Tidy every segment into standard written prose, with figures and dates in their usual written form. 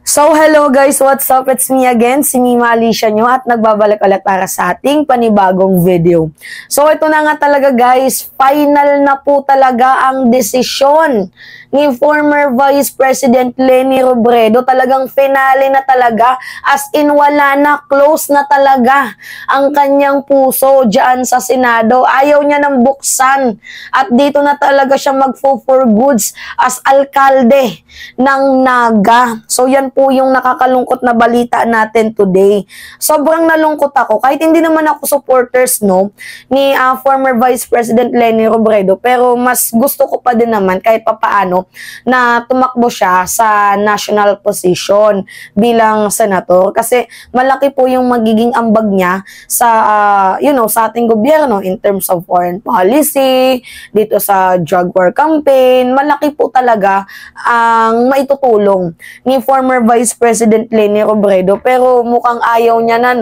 So, hello guys, what's up? It's me again, si Mima Alicia nyo at nagbabalik ulit para sa ating panibagong video. So, ito na nga talaga guys, final na po talaga ang desisyon ni former Vice President Leni Robredo. Talagang finale na talaga, as in wala na, close na talaga ang kanyang puso dyan sa Senado. Ayaw niya nang buksan at dito na talaga siya mag-for goods as alkalde ng Naga. So, yan po yung nakakalungkot na balita natin today. Sobrang nalungkot ako, kahit hindi naman ako supporters ni former Vice President Leni Robredo, pero mas gusto ko pa din naman kahit papaano na tumakbo siya sa national position bilang senator, kasi malaki po yung magiging ambag niya sa sa ating gobyerno in terms of foreign policy, dito sa drug war campaign. Malaki po talaga ang maitutulong ni former Vice President Leni Robredo, pero mukhang ayaw niya na,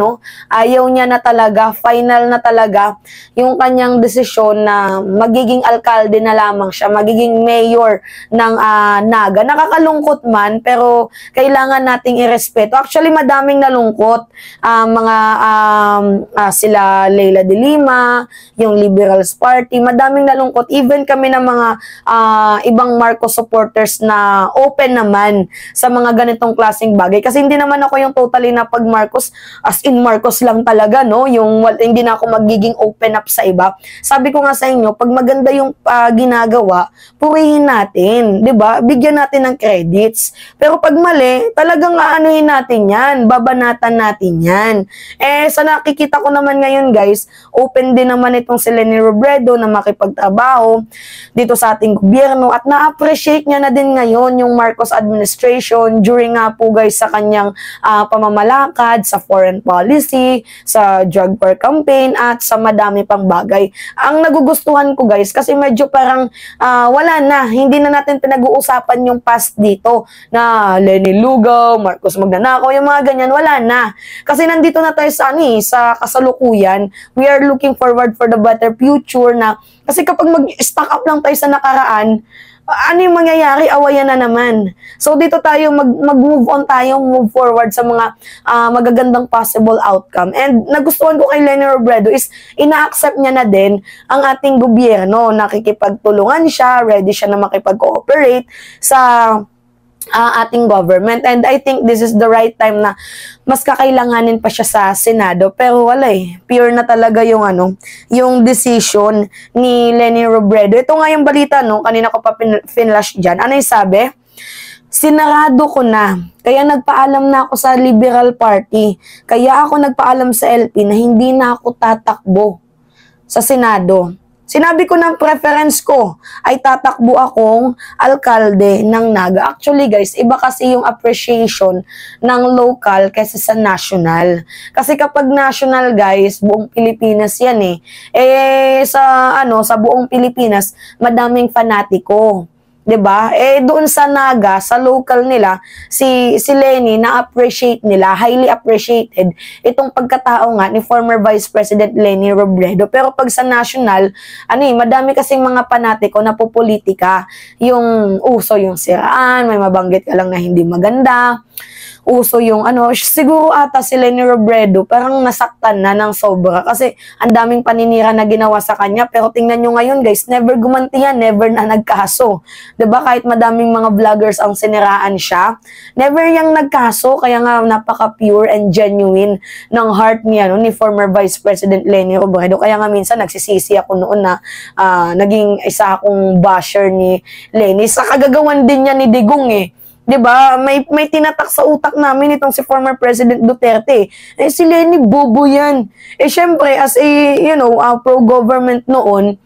ayaw niya na talaga, final na talaga yung kanyang desisyon na magiging alkalde na lamang siya, magiging mayor ng Naga. Nakakalungkot man, pero kailangan nating irespeto. Actually, madaming nalungkot, sila Leila de Lima, yung Liberals Party, madaming nalungkot, even kami ng mga ibang Marcos supporters na open naman sa mga ganitong klaseng bagay. Kasi hindi naman ako yung totally na pag Marcos, as in Marcos lang talaga, yung hindi na ako magiging open up sa iba. Sabi ko nga sa inyo, pag maganda yung ginagawa, purihin natin, 'di ba? Bigyan natin ng credits. Pero pag mali, talagang aanuhin natin yan, babanatan natin yan. Sa nakikita ko naman ngayon guys, open din naman itong si Leni Robredo na makipagtrabaho dito sa ating gobyerno, at na-appreciate niya na din ngayon yung Marcos administration during nga po guys sa kanyang pamamalakad sa foreign policy, sa drug war campaign, at sa madami pang bagay. Ang nagugustuhan ko guys, kasi medyo parang wala na, hindi na natin pinag-uusapan yung past dito na Leni Lugaw, Marcos magnanakaw, yung mga ganyan, wala na. Kasi nandito na tayo sa kasalukuyan. We are looking forward for the better future na, kasi kapag mag-stack up lang tayo sa nakaraan, ano yung mangyayari? Awayan na naman. So, dito tayo mag-move on tayo, move forward sa mga magagandang possible outcome. And nagustuhan ko kay Leni Robredo is ina-accept niya na din ang ating gobyerno. Nakikipagtulungan siya, ready siya na makipag-cooperate sa ating government. And I think this is the right time na mas kakailanganin pa siya sa Senado, pero wala pure na talaga yung yung decision ni Leni Robredo. Ito nga yung balita, kanina ko pa finlash dyan. Ano yung sabi? Sinarado ko na, kaya nagpaalam na ako sa Liberal Party, kaya ako nagpaalam sa LP na hindi na ako tatakbo sa Senado. Sinabi ko ng preference ko ay tatakbo akong alkalde ng Naga. Actually guys, iba kasi yung appreciation ng local kaysa sa national. Kasi kapag national guys, buong Pilipinas yan sa buong Pilipinas, madaming fanatiko. 'Di ba? Doon sa Naga, sa local nila, si Leni na-appreciate nila, highly appreciated itong pagkatao nga ni former Vice President Leni Robredo. Pero pag sa national, madami kasing mga panatiko na popolitika, yung uso yung siraan, may mabanggit ka lang na hindi maganda. Uso yung siguro ata si Leni Robredo parang nasaktan na ng sobra kasi ang daming paninira na ginawa sa kanya, pero tingnan nyo ngayon guys, never gumanti yan, never na nagkaso. 'Di ba? Kahit madaming mga vloggers ang siniraan siya, never yang nagkaso, kaya nga napaka-pure and genuine ng heart niya ni former Vice President Leni Robredo. Kaya nga minsan nagsisisi ako noon na naging isa akong basher ni Leni. Sa kagagawan din niya ni Digong 'di ba? May tinatak sa utak namin itong si former President Duterte. Si Leni bobo 'yan. Syempre as pro-government noon,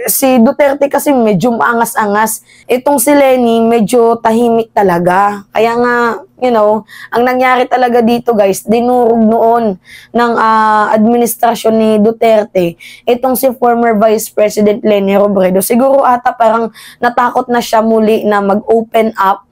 si Duterte kasi medyo maangas-angas. Itong si Leni medyo tahimik talaga. Kaya nga, ang nangyari talaga dito guys, dinurog noon ng administrasyon ni Duterte itong si former Vice President Leni Robredo. Siguro ata parang natakot na siya muli na mag-open up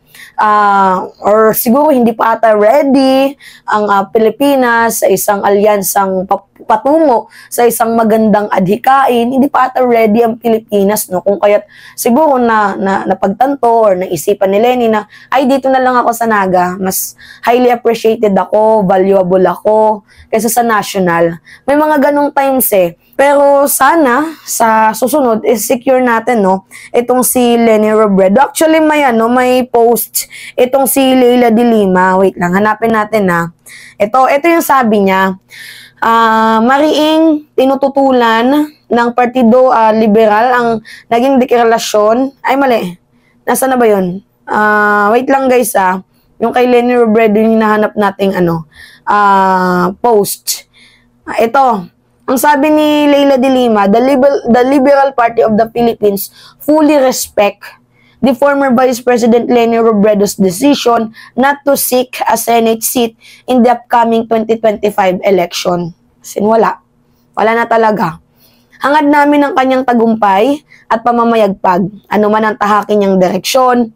or siguro hindi pa ata ready ang Pilipinas sa isang alyansang patungo sa isang magandang adhikain. Hindi pa ata ready ang Pilipinas, no? Kung kaya't siguro napagtanto or naisipan ni Lenny na, ay, dito na lang ako sa Naga. Mas highly appreciated ako, valuable ako, kaysa sa national. May mga ganong times eh. Pero sana, sa susunod, is secure natin, no? Itong si Leni Robredo. Actually, may post itong si Leila de Lima. Wait lang, hanapin natin, ha. Ito yung sabi niya. Mariing tinututulan ng Partido Liberal ang naging deklarasyon. Ay, mali. Nasaan na ba yun? Wait lang, guys, yung kay Leni Robredo yung hinahanap nating post. Ito. Ang sabi ni Leila de Lima, the Liberal Party of the Philippines fully respect the former Vice President Leni Robredo's decision not to seek a Senate seat in the upcoming 2025 election. Wala na talaga. Hangad namin ang kanyang tagumpay at pamamayagpag, ano man ang tahakin niyang direksyon.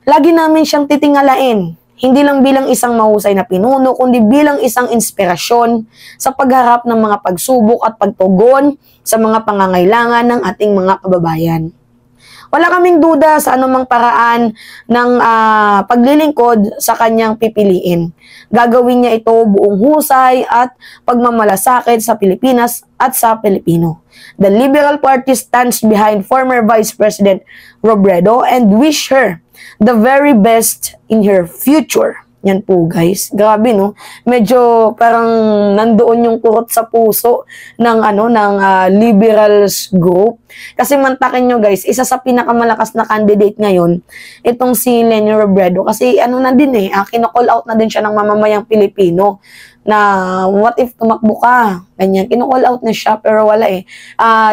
Lagi namin siyang titingalain. Hindi lang bilang isang mahusay na pinuno, kundi bilang isang inspirasyon sa pagharap ng mga pagsubok at pagtugon sa mga pangangailangan ng ating mga kababayan. Wala kaming duda sa anumang paraan ng paglilingkod sa kanyang pipiliin. Gagawin niya ito buong husay at pagmamalasakit sa Pilipinas at sa Pilipino. The Liberal Party stands behind former Vice President Robredo and wish her the very best in her future. Yan po, guys. Grabe, no? Medyo parang nandoon yung kurot sa puso ng liberals group. Kasi mantakin nyo, guys, isa sa pinakamalakas na candidate ngayon, itong si Leni Robredo. Kasi na din kino-call out na din siya ng mamamayang Pilipino na what if tumakbo ka? Ganyan. Kino-call out na siya pero wala eh.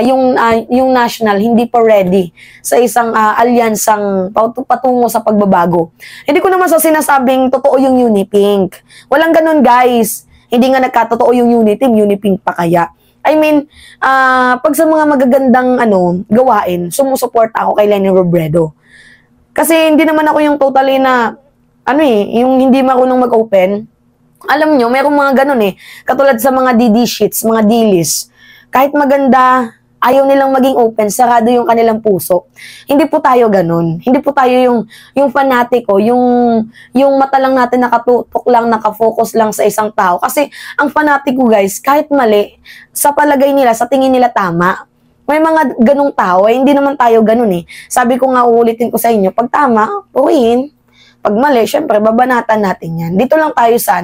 Yung national hindi pa ready sa isang alyansang patungo sa pagbabago. Hindi ko naman sinasabing totoo yung Unipink. Walang ganun, guys. Hindi nga nagkatotoo yung Uniteam, Unipink pa kaya. I mean, pag sa mga magagandang gawain, sumusuporta ako kay Leni Robredo. Kasi hindi naman ako yung totally na yung hindi marunong mag-open. Alam nyo, merong mga ganun katulad sa mga DD sheets, mga D-list. Kahit maganda, ayaw nilang maging open, sarado yung kanilang puso. Hindi po tayo ganun. Hindi po tayo yung fanatiko, yung mata lang natin nakatutok lang, nakafocus lang sa isang tao. Kasi ang fanatiko, guys, kahit mali, sa palagay nila, sa tingin nila tama. May mga ganung tao, hindi naman tayo ganun Sabi ko nga, uulitin ko sa inyo, pag tama, purihin. Pag mali, syempre, babanatan natin yan. Dito lang tayo sa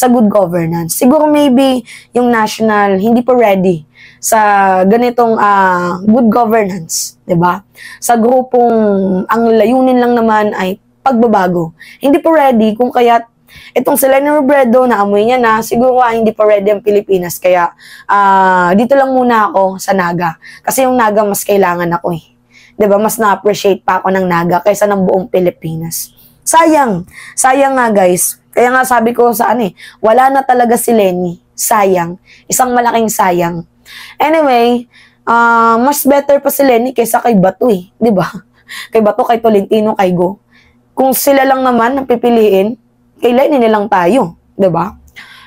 good governance. Siguro maybe yung national hindi pa ready sa ganitong good governance, 'di ba? Sa grupong ang layunin lang naman ay pagbabago. Hindi pa ready kung kaya't itong si Leni Robredo na amoy niya na siguro hindi pa ready ang Pilipinas kaya dito lang muna ako sa Naga. Kasi yung Naga mas kailangan ako 'Di ba? Mas na-appreciate pa ako ng Naga kaysa ng buong Pilipinas. Sayang nga, guys. Kaya nga sabi ko sa wala na talaga si Leni. Sayang. Isang malaking sayang. Anyway, mas better pa si Leni kaysa kay Bato 'di ba? Kay Bato, kay Tolentino, kay Go. Kung sila lang naman ang pipiliin, kay Leni nilang tayo, 'di ba?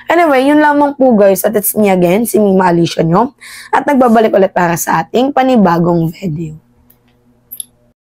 Anyway, yun lamang po, guys. At it's me again, si Mima Alicia nyo. At nagbabalik ulit para sa ating panibagong video.